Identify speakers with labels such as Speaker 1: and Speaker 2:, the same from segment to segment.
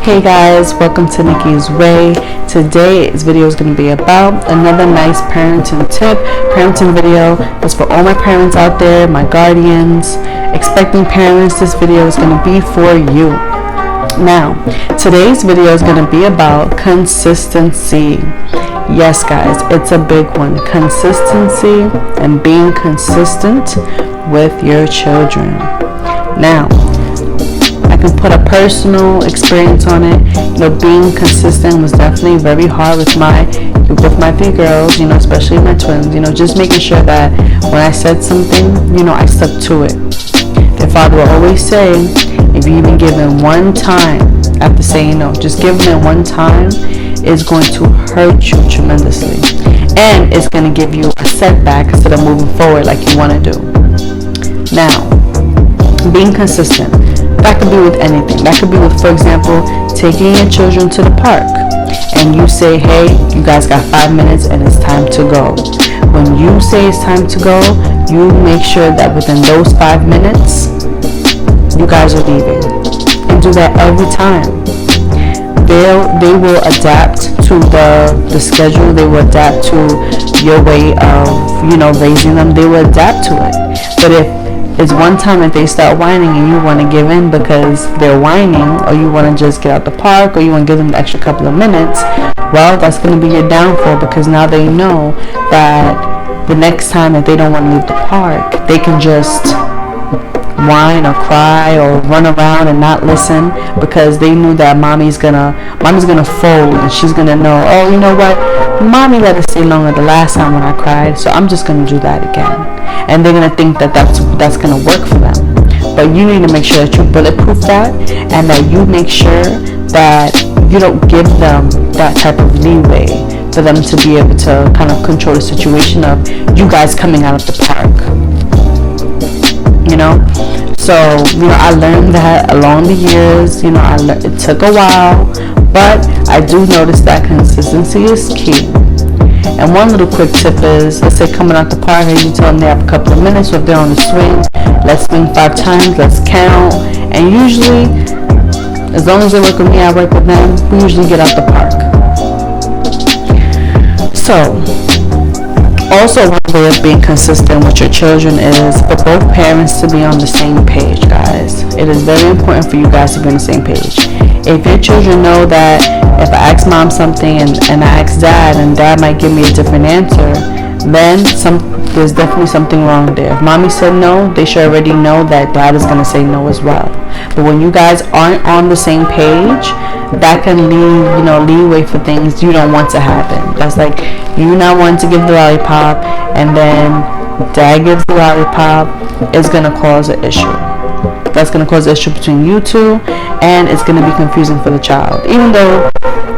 Speaker 1: Hey guys, welcome to Nikki's Way. Today's video is going to be about another nice parenting tip. Parenting video is for all my parents out there, my guardians, expecting parents. This video is going to be for you. Now, today's video is going to be about consistency. Yes guys, it's a big one. Consistency and being consistent with your children. Now, I can put a personal experience on it. Being consistent was definitely very hard with my 3 girls, especially my twins, just making sure that when I said something, I stuck to it. Their father will always say, if you even give them one time after saying no, just giving them one time is going to hurt you tremendously. And it's going to give you a setback instead of moving forward like you want to do. Now, being consistent. That could be with anything. That could be with, for example, taking your children to the park and you say, hey, you guys got 5 minutes and it's time to go. When you say it's time to go, you make sure that within those 5 minutes, you guys are leaving. And do that every time. They will adapt to the schedule. They will adapt to your way of, raising them. They will adapt to it. But if it's one time that they start whining and you want to give in because they're whining, or you want to just get out the park, or you want to give them the extra couple of minutes, well, that's going to be your downfall, because now they know that the next time that they don't want to leave the park, they can just whine or cry or run around and not listen, because they knew that mommy's gonna fold, and she's gonna know, oh, you know what, mommy let us stay longer the last time when I cried, so I'm just gonna do that again. And they're gonna think that that's gonna work for them. But you need to make sure that you bulletproof that, and that you make sure that you don't give them that type of leeway for them to be able to kind of control the situation of you guys coming out of the park. So, I learned that along the years. It took a while, but I do notice that consistency is key. And one little quick tip is, let's say coming out the park and you tell them they have a couple of minutes, or if they're on the swing, let's swing 5 times, let's count. And usually, as long as they work with me, I work with them, we usually get out the park. So, also one way of being consistent with your children is for both parents to be on the same page, guys. It is very important for you guys to be on the same page. If your children know that if I ask mom something and I ask dad, and dad might give me a different answer, then there's definitely something wrong there. If mommy said no, they should already know that dad is going to say no as well. But when you guys aren't on the same page, that can leave, leeway for things you don't want to happen. That's like you not wanting to give the lollipop, and then dad gives the lollipop. It's going to cause an issue. That's going to cause an issue between you two, and it's going to be confusing for the child. Even though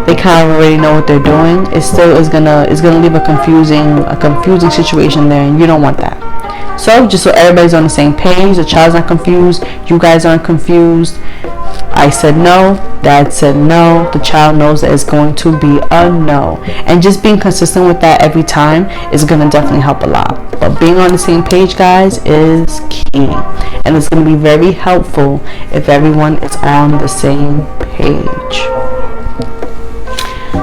Speaker 1: they kind of already know what they're doing, it still is gonna leave a confusing situation there, and you don't want that. So just so everybody's on the same page, the child's not confused, you guys aren't confused. I said no, dad said no, the child knows that it's going to be a no. And just being consistent with that every time is going to definitely help a lot. But being on the same page, guys, is key. And it's going to be very helpful if everyone is on the same page.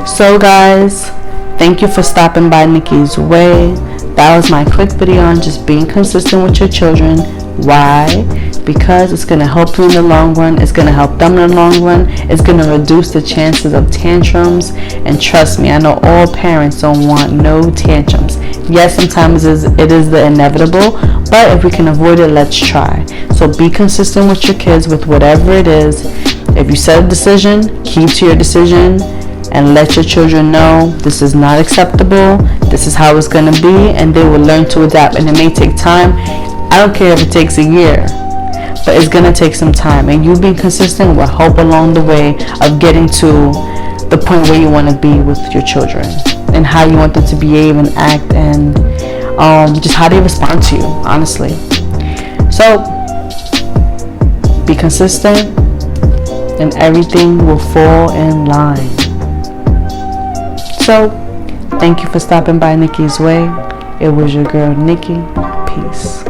Speaker 1: So guys, thank you for stopping by Nikki's Way. That was my quick video on just being consistent with your children. Why? Because it's going to help you in the long run. It's going to help them in the long run. It's going to reduce the chances of tantrums. And trust me, I know all parents don't want no tantrums. Yes, sometimes it is the inevitable, but if we can avoid it, let's try. So be consistent with your kids with whatever it is. If you set a decision, keep to your decision, and let your children know this is not acceptable, this is how it's going to be, and they will learn to adapt. And it may take time. I don't care if it takes a year, but it's going to take some time, and you being consistent will help along the way of getting to the point where you want to be with your children, and how you want them to behave and act, and just how they respond to you, honestly. So be consistent, and everything will fall in line. So, thank you for stopping by Nikki's Way. It was your girl, Nikki. Peace.